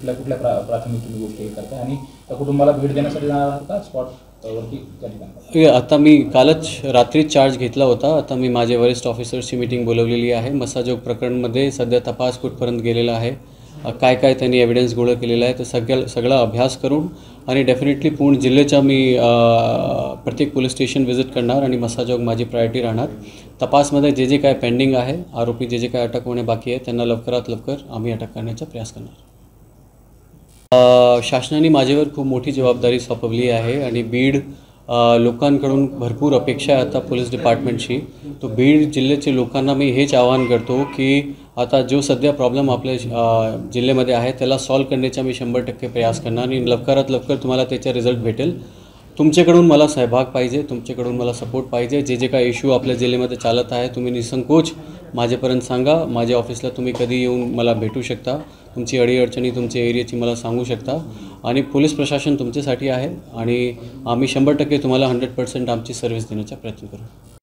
कुठल्या प्राथमिक तुम्ही गोष्टी करताय आणि त्या कुटुंबाला भेट देण्यासाठी जाणार आहात का स्पॉटवरती त्या ठिकाणी? आता मी कालच रात्री चार्ज घेतला होता. आता मी माझे वरिष्ठ ऑफिसर्सची मीटिंग बोलवलेली आहे. मसाजोग प्रकरणमध्ये सध्या तपास कुठपर्यंत गेलेला आहे, काय काय त्यांनी एव्हिडन्स गोळा केलेला आहे, तर सगळा अभ्यास करून आणि डेफिनेटली पूर्ण जिल्ह्याच्या मी प्रत्येक पोलीस स्टेशन व्हिजिट करणार आणि मसाजोग माझी प्रायोरिटी राहणार. तपासमध्ये जे काय पेंडिंग आहे, आरोपी जे काय अटक होणे बाकी आहे, त्यांना लवकरात लवकर आम्ही अटक करण्याचा प्रयास करणार. शासनाने माझ्यावर खूप मोठी जबाबदारी सोपवली आहे आणि बीड लोकांकडून भरपूर अपेक्षा आहे आता पोलीस डिपार्टमेंटची. तो बीड जिल्ह्याच्या लोकांना मी हेच आवाहन करतो की आता जो सध्या प्रॉब्लेम आपल्या जिल्ह्यामध्ये आहे त्याला सॉल्व करण्याचा मी 100% प्रयास करणार आणि लवकरात लवकर तुम्हाला त्याचा रिझल्ट भेटेल. तुमच्याकडून मला सहभाग पाहिजे, तुमच्याकडून मला सपोर्ट पाहिजे. जे काय इश्यू आपल्या जिल्ह्यामध्ये चालत आहे तुम्ही निसंकोच माझ्यापर्यंत सांगा. माझ्या ऑफिसला तुम्ही कधी येऊन मला भेटू शकता. तुमची अडीअडचणी तुमच्या एरियाची मला सांगू शकता आणि पोलीस प्रशासन तुमच्यासाठी आहे आणि आम्ही 100% तुम्हाला 100% आमची सर्व्हिस देण्याचा प्रयत्न करू.